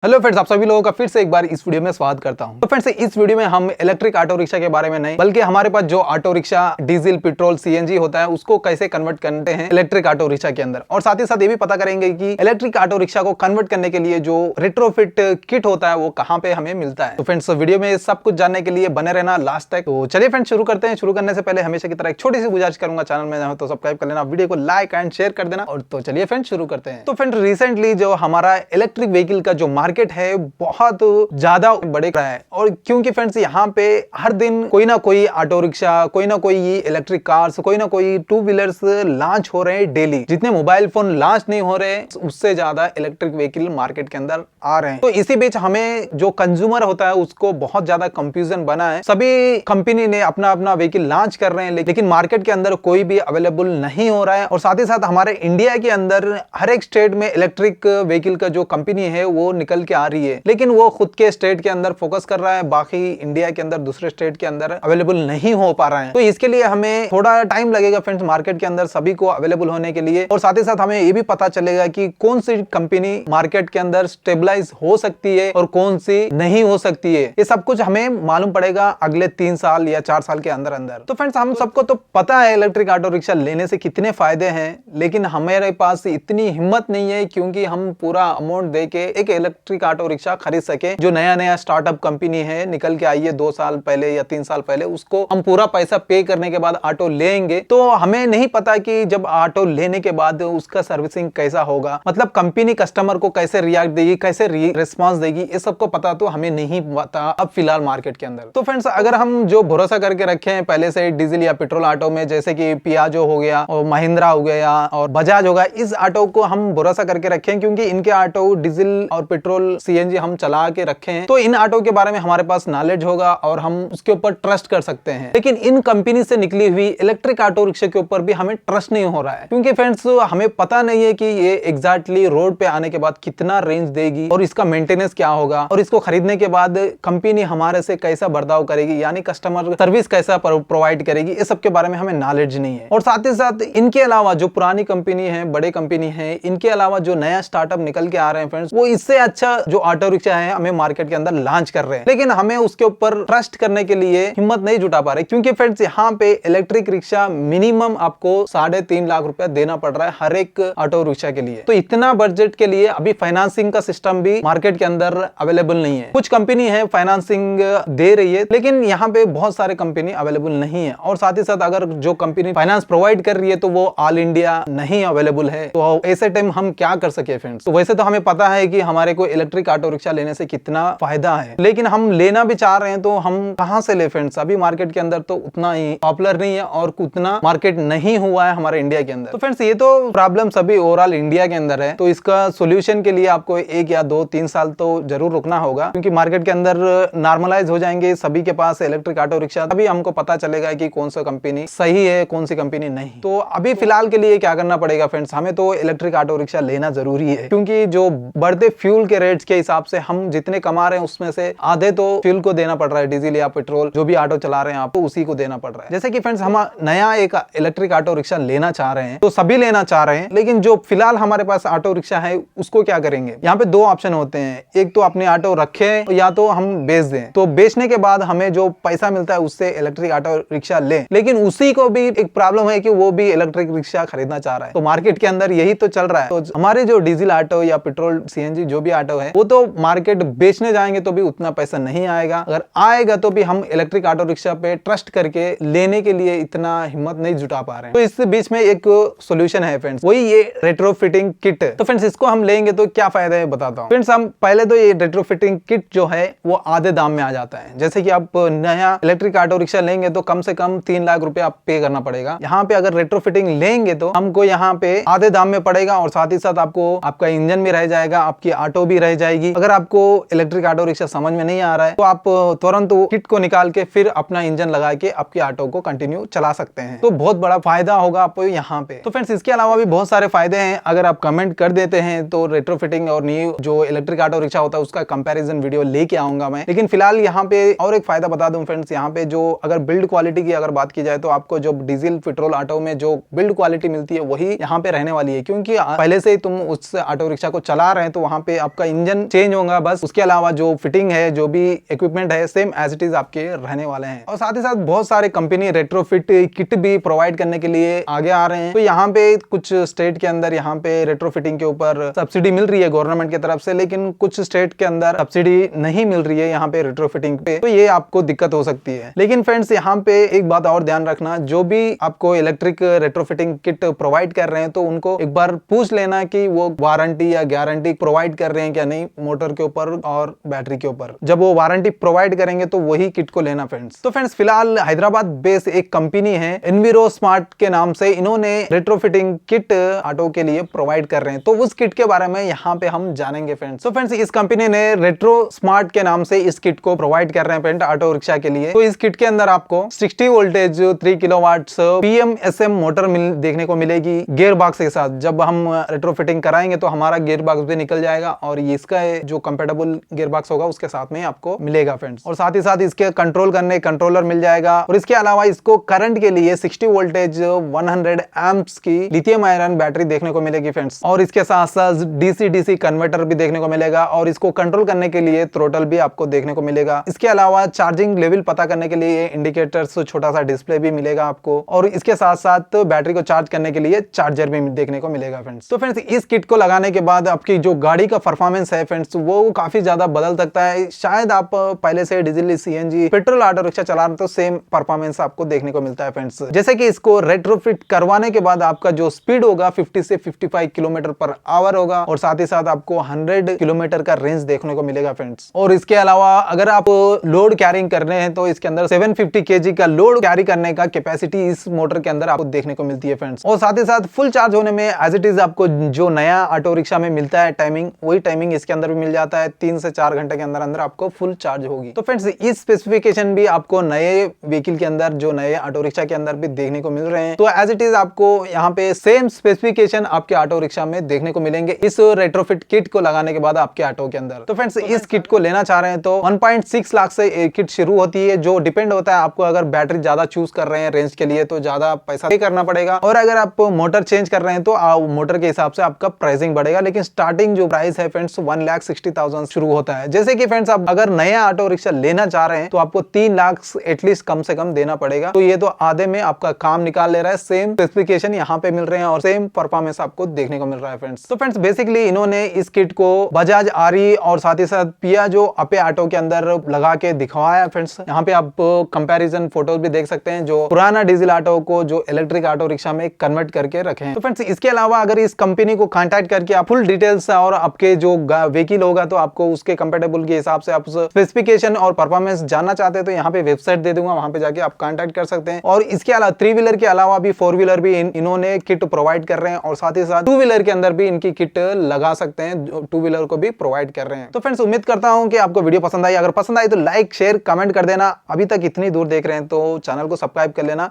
Hello friends, आप सभी लोगों का फिर से एक बार इस वीडियो में स्वागत करता हूं। तो फ्रेंड्स, इस वीडियो में हम इलेक्ट्रिक ऑटो रिक्शा के बारे में नहीं बल्कि हमारे पास जो auto rickshaw diesel petrol CNG होता है उसको कैसे कन्वर्ट करते हैं इलेक्ट्रिक ऑटो रिक्शा के अंदर, और साथ ही साथ ये भी पता करेंगे कि इलेक्ट्रिक ऑटो रिक्शा को कन्वर्ट करने के लिए जो रेट्रोफिट किट होता है वो कहाँ पे हमें मिलता है। तो फ्रेंड्स, वीडियो में सब कुछ जानने के लिए बने रहना लास्ट तक। तो चलिए फ्रेंड्स, शुरू करते हैं। शुरू करने से पहले हमेशा की तरह एक छोटी सी गुजारिश करूंगा, चैनल में जाओ तो सब्सक्राइब कर लेना, वीडियो को लाइक एंड शेयर कर देना। और तो चलिए फ्रेंड्स, शुरू करते हैं। तो फ्रेंड्स, रिसेंटली जो हमारा इलेक्ट्रिक व्हीकल का जो मार्केट है बहुत ज्यादा बढ़ रहा है, और क्योंकि फ्रेंड्स यहाँ पे हर दिन कोई ना कोई ऑटो रिक्शा, कोई ना कोई इलेक्ट्रिक कार्स, कोई ना कोई टू व्हीलर्स लॉन्च हो रहे हैं डेली। जितने मोबाइल फोन लॉन्च नहीं हो रहे उससे ज्यादा इलेक्ट्रिक व्हीकल मार्केट के अंदर आ रहे हैं। तो इसी बीच हमें जो कंज्यूमर होता है उसको बहुत ज्यादा कंफ्यूजन बना है। सभी कंपनी ने अपना अपना व्हीकल लॉन्च कर रहे हैं, लेकिन मार्केट के अंदर कोई भी अवेलेबल नहीं हो रहा है। और साथ ही साथ हमारे इंडिया के अंदर हर एक स्टेट में इलेक्ट्रिक व्हीकल का जो कंपनी है वो निकल के आ रही है, लेकिन वो खुद के स्टेट के अंदर फोकस कर रहा है, बाकी इंडिया के अंदर दूसरे स्टेट के अंदर अवेलेबल नहीं हो पा रहा है। तो इसके लिए हमें थोड़ा टाइम लगेगा फ्रेंड्स मार्केट के अंदर सभी को अवेलेबल होने के लिए। और साथ ही साथ हमें ये भी पता चलेगा कि कौन सी कंपनी मार्केट के अंदर स्टेबलाइज हो सकती है और कौन सी नहीं हो सकती है। ये सब कुछ हमें मालूम पड़ेगा अगले 3 साल या 4 साल के अंदर अंदर। तो फ्रेंड्स, हम सबको तो पता है इलेक्ट्रिक ऑटो रिक्शा लेने से कितने फायदे हैं, लेकिन हमारे पास इतनी हिम्मत नहीं है क्योंकि हम पूरा अमाउंट दे के एक इलेक्ट्रिक ऑटो रिक्शा खरीद सके। जो नया नया स्टार्टअप कंपनी है निकल के आई है 2 साल पहले या 3 साल पहले, उसको हम पूरा पैसा पे करने के बाद ऑटो लेंगे। तो हमें नहीं पता कि जब ऑटो लेने के बाद उसका सर्विसिंग कैसा होगा, मतलब कंपनी कस्टमर को कैसे रिएक्ट देगी, कैसे रिस्पांस देगी, ये सबको पता तो हमें नहीं पता अब फिलहाल मार्केट के अंदर। तो फ्रेंड्स, अगर हम जो भरोसा करके रखे हैं पहले से डीजल या पेट्रोल ऑटो में, जैसे कि पियाजो हो गया और महिंद्रा हो गया और बजाज होगा, इस ऑटो को हम भरोसा करके रखे हैं क्योंकि इनके ऑटो डीजल और पेट्रोल सीएनजी हम चला के रखे हैं। तो इन ऑटो के बारे में हमारे पास नॉलेज होगा और हम उसके ऊपर ट्रस्ट कर सकते हैं। लेकिन इन कंपनी से निकली हुई इलेक्ट्रिक ऑटो रिक्शा के ऊपर भी हमें ट्रस्ट नहीं हो रहा है, क्योंकि फ्रेंड्स हमें पता नहीं है कि ये एग्जैक्टली रोड पे आने के बाद कितना रेंज देगी और इसका मेंटेनेंस क्या होगा, और इसको खरीदने के बाद कंपनी हमारे से कैसा बर्ताव करेगी, यानी कस्टमर सर्विस कैसा प्रोवाइड करेगी, ये सब के बारे में हमें नॉलेज नहीं है। और साथ ही साथ इनके अलावा जो पुरानी कंपनी है, बड़े कंपनी है, इनके अलावा जो नया स्टार्टअप निकल के आ रहे हैं फ्रेंड्स, वो इससे अच्छा जो ऑटो रिक्शा है हमें मार्केट के अंदर लॉन्च कर रहे हैं, लेकिन हमें उसके ऊपर ट्रस्ट करने के लिए हिम्मत नहीं जुटा पा रहे, क्योंकि फ्रेंड्स यहाँ पे इलेक्ट्रिक रिक्शा मिनिमम आपको 3.5 लाख रुपया देना पड़ रहा है हर एक ऑटो रिक्शा के लिए। तो इतना बजट के लिए अभी फाइनेंसिंग का सिस्टम भी मार्केट के अंदर अवेलेबल नहीं है। कुछ कंपनी है फाइनेंसिंग दे रही है, लेकिन यहाँ पे बहुत सारे कंपनी अवेलेबल नहीं है। और साथ ही साथ अगर जो कंपनी फाइनेंस प्रोवाइड कर रही है तो वो ऑल इंडिया नहीं अवेलेबल है। तो ऐसे टाइम हम क्या कर सके फ्रेंड्स? तो वैसे तो हमें पता है कि हमारे को इलेक्ट्रिक ऑटो रिक्शा लेने से कितना फायदा है, लेकिन हम लेना भी चाह रहे हैं तो हम कहां से ले फ्रेंड्स? अभी मार्केट के अंदर तो उतना ही पॉपुलर नहीं है और उतना मार्केट नहीं हुआ है हमारे इंडिया के अंदर। तो फ्रेंड्स, ये तो प्रॉब्लम सभी ओवरऑल इंडिया के अंदर है। तो इसका सोल्यूशन के लिए आपको 1 या 2-3 साल तो जरूर रुकना होगा, क्योंकि मार्केट के अंदर नॉर्मलाइज हो जाएंगे सभी के पास इलेक्ट्रिक ऑटो रिक्शा, तभी हमको पता चलेगा कि कौन सा कंपनी सही है, कौन सी कंपनी नहीं। तो अभी फिलहाल के लिए क्या करना पड़ेगा फ्रेंड्स? हमें तो इलेक्ट्रिक ऑटो रिक्शा लेना जरूरी है, क्योंकि जो बढ़ते फ्यूल के रेट्स के हिसाब से हम जितने कमा रहे हैं उसमें से आधे तो फ्यूल को देना पड़ रहा है, डीजल या पेट्रोल जो भी ऑटो चला रहे हैं आपको उसी को देना पड़ रहा है। जैसे कि फ्रेंड्स, हम नया एक इलेक्ट्रिक ऑटो रिक्शा लेना चाह रहे हैं, तो सभी लेना चाह रहे हैं, लेकिन जो फिलहाल हमारे पास ऑटो रिक्शा है उसको क्या करेंगे? यहाँ पे 2 ऑप्शन होते हैं, एक तो अपने ऑटो रखें या तो हम बेच दें। तो बेचने के बाद हमें जो पैसा मिलता है उससे इलेक्ट्रिक ऑटो रिक्शा लें, लेकिन उसी को भी एक प्रॉब्लम है कि वो भी इलेक्ट्रिक रिक्शा खरीदना चाह रहा है। तो मार्केट के अंदर यही तो चल रहा है। तो हमारे जो डीजल ऑटो या पेट्रोल सीएनजी जो भी ऑटो है वो तो मार्केट बेचने जाएंगे तो भी उतना पैसा नहीं आएगा, अगर आएगा तो भी हम इलेक्ट्रिक ऑटो रिक्शा पे ट्रस्ट करके लेने के लिए इतना हिम्मत नहीं जुटा पा रहे हैं। तो इस बीच में एक सोल्यूशन है फ्रेंड्स, वही ये रेट्रोफिटिंग किट। तो फ्रेंड्स, इसको हम लेंगे तो क्या फायदा है बताता हूँ फ्रेंड्स। हम पहले तो ये रेट्रोफिटिंग किट जो है वो आधे दाम में आ जाता है। जैसे कि आप नया इलेक्ट्रिक ऑटो रिक्शा लेंगे तो कम से कम 3 लाख रुपए आप पे करना पड़ेगा। यहाँ पे अगर रेट्रोफिटिंग लेंगे तो हमको यहाँ पे आधे दाम में पड़ेगा, और साथ ही साथ आपको आपका इंजन भी रह जाएगा, आपकी ऑटो भी रह जाएगी। अगर आपको इलेक्ट्रिक ऑटो रिक्शा समझ में नहीं आ रहा है तो आप तुरंत किट को निकाल के फिर अपना इंजन लगा के आपकी ऑटो को कंटिन्यू चला सकते हैं। तो बहुत बड़ा फायदा होगा आपको यहाँ पे। तो फ्रेंड्स, इसके अलावा भी बहुत सारे फायदे हैं। अगर आप कमेंट कर देते हैं तो रेट्रोफिटिंग और न्यू जो इलेक्ट्रिक ऑटो रिक्शा होता है उसका कंपैरिजन वीडियो लेके आऊंगा मैं। लेकिन फिलहाल यहाँ पे और एक फायदा बता दूं फ्रेंड्स, यहाँ पे जो अगर बिल्ड क्वालिटी की अगर बात की जाए तो आपको जो डीजल पेट्रोल ऑटो में जो बिल्ड क्वालिटी मिलती है वही यहाँ पे रहने वाली है, क्योंकि पहले से ही तुम उस ऑटो रिक्शा को चला रहे हैं तो वहाँ पे आपका इंजन चेंज होगा बस, उसके अलावा जो फिटिंग है, जो भी इक्विपमेंट है, सेम एज इट इज आपके रहने वाले हैं। और साथ ही साथ बहुत सारे कंपनी रेट्रोफिट किट भी प्रोवाइड करने के लिए आगे आ रहे हैं। तो यहाँ पे कुछ स्टेट के अंदर यहाँ पे रेट्रोफिटिंग के ऊपर सब्सिडी मिल रही है गवर्नमेंट की तरफ से, लेकिन कुछ स्टेट के अंदर सब्सिडी नहीं मिल रही है यहाँ पे रेट्रोफिटिंग पे, तो ये आपको दिक्कत हो सकती है। लेकिन फ्रेंड्स यहाँ पे एक बात और ध्यान रखना, जो भी आपको इलेक्ट्रिक रेट्रोफिटिंग किट प्रोवाइड कर रहे हैं तो उनको एक बार पूछ लेना कि वो वारंटी या गारंटी प्रोवाइड कर रहे हैं क्या नहीं, मोटर के ऊपर और बैटरी के ऊपर। जब वो वारंटी प्रोवाइड करेंगे तो वही किट को लेना फ्रेंड्स। तो फ्रेंड्स फिलहाल हैदराबाद बेस्ड एक कंपनी है एनवीरो स्मार्ट के नाम से, इन्होंने रेट्रोफिटिंग किट ऑटो के लिए प्रोवाइड कर रहे हैं। तो उस किट के बारे में यहाँ पे हम जानेंगे फ्रेंड्स। तो फ्रेंड्स इस कंपनी ने रेट्रो स्मार्ट के नाम से इस किट को प्रोवाइड कर रहे हैं फ्रेंड ऑटो रिक्शा के लिए। तो इस किट के अंदर आपको 60 वोल्टेज 3 किलोवाट्स PMSM मोटर देखने को मिलेगी गियर बॉक्स के साथ। जब हम रेट्रोफिटिंग कराएंगे तो हमारा गियर बॉक्स भी निकल जाएगा और इसका जो कंपेटेबल गियर बॉक्स होगा उसके साथ में आपको मिलेगा फ्रेंड्स। और साथ ही साथ इसके कंट्रोल करने कंट्रोलर मिल जाएगा। और इसके अलावा इसको करंट के लिए 60 वोल्टेज 100 एम्प्स की लिथियम आयरन बैटरी देखने को मिलेगी फ्रेंड्स। और इसके साथ साथ DC कन्वर्टर भी देखने को मिलेगा और इसको कंट्रोल करने के लिए थ्रोटल भी आपको देखने को मिलेगा। इसके अलावा चार्जिंग लेवल पता करने के लिए इंडिकेटर्स छोटा सा डिस्प्ले भी मिलेगा आपको। और इसके साथ साथ बैटरी को चार्ज करने के लिए चार्जर भी देखने को मिलेगा फ्रेंड्स। तो फ्रेंड्स इस किट को लगाने के बाद आपकी जो गाड़ी का परफॉर्मेंस है फ्रेंड्स वो काफी ज्यादा बदल सकता है। शायद आप पहले से diesel CNG petrol auto rickshaw चला रहे तो सेम परफॉर्मेंस आपको देखने को मिलता है फ्रेंड्स। जैसे कि इसको रेट्रोफिट करवाने के बाद आपका जो स्पीड होगा 50 से 55 किलोमीटर पर आवर होगा और साथ ही साथ आपको 100 किलोमीटर का रेंज देखने को मिलेगा फ्रेंड्स। और इसके अलावा अगर आप लोड कैरिंग कर रहे हैं तो इसके अंदर 750 kg का लोड कैरी करने का कैपेसिटी इस मोटर के अंदर आपको देखने को मिलती है फ्रेंड्स। और साथ ही साथ फुल चार्ज होने में एज इट इज आपको जो नया ऑटो रिक्शा में मिलता है टाइमिंग, वही टाइमिंग इसके अंदर भी मिल जाता है। 3 से 4 घंटे के अंदर अंदर आपको फुल चार्ज होगी। तो फ्रेंड्स इस स्पेसिफिकेशन भी आपको नए व्हीकल के अंदर, जो नए ऑटो रिक्शा के अंदर भी देखने को मिल रहे हैं। तो एज इट इज आपको यहाँ पे सेम स्पेसिफिकेशन आपके ऑटो रिक्शा में देखने को मिलेंगे इस रेट्रोफिट किट को लगाने के बाद आपके ऑटो के अंदर। तो फ्रेंड्स इस किट को लेना चाह रहे हैं तो 1.6 लाख से एक किट शुरू होती है, जो डिपेंड होता है आपको। अगर बैटरी ज्यादा चूज कर रहे हैं रेंज के लिए तो ज्यादा पैसा पे करना पड़ेगा, और अगर आप मोटर चेंज कर रहे हैं तो मोटर के हिसाब से आपका प्राइसिंग बढ़ेगा। लेकिन स्टार्टिंग जो प्राइस है फ्रेंड्स 1,60,000 शुरू होता है। जैसे कि फ्रेंड्स आप अगर नया ऑटो रिक्शा लेना चाह रहे हैं तो आपको 3 लाख एटलीस्ट कम से कम देना पड़ेगा। तो ये तो आधे में आपका काम निकाल ले रहा है। सेम स्पेसिफिकेशन यहाँ पे मिल रहे हैं और सेम परफॉर्मेंस आपको देखने को मिल रहा है फ्रेंड्स। तो फ्रेंड्स बेसिकली इन्होंने इस किट को बजाज आरी और साथ ही साथ पियाजो अपे ऑटो के अंदर लगा के दिखवाया फ्रेंड्स। यहाँ पे आप कंपैरिजन फोटोज भी देख सकते हैं जो पुराना डीजल ऑटो को जो इलेक्ट्रिक ऑटो रिक्शा में कन्वर्ट करके रखे हैं। तो फ्रेंड्स इसके अलावा अगर इस कंपनी को कांटेक्ट करके आप फुल डिटेल्स और आपके जो व्हीकल होगा तो आपको उसके कंपेटेबल के हिसाब से आप स्पेसिफिकेशन और परफॉर्मेंस जानना चाहते हैं तो यहाँ पे वेबसाइट दे दूंगा, वहां पे जाके आप कांटेक्ट कर सकते हैं। और इसके अलावा 3 व्हीलर के अलावा भी 4 व्हीलर भी इन्होंने किट प्रोवाइड कर रहे हैं और साथ ही साथ 2 व्हीलर के अंदर भी इनकी किट लगा सकते हैं, 2 व्हीलर को भी प्रोवाइड कर रहे हैं। तो फ्रेंड्स उम्मीद करता हूं कि आपको वीडियो पसंद आई। अगर पसंद आई तो लाइक शेयर कमेंट कर देना। अभी तक इतनी दूर देख रहे हैं तो चैनल को सब्सक्राइब कर लेना,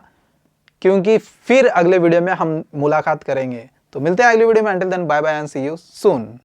क्योंकि फिर अगले वीडियो में हम मुलाकात करेंगे। तो मिलते हैं अगले वीडियो में। Until then bye bye and see you soon.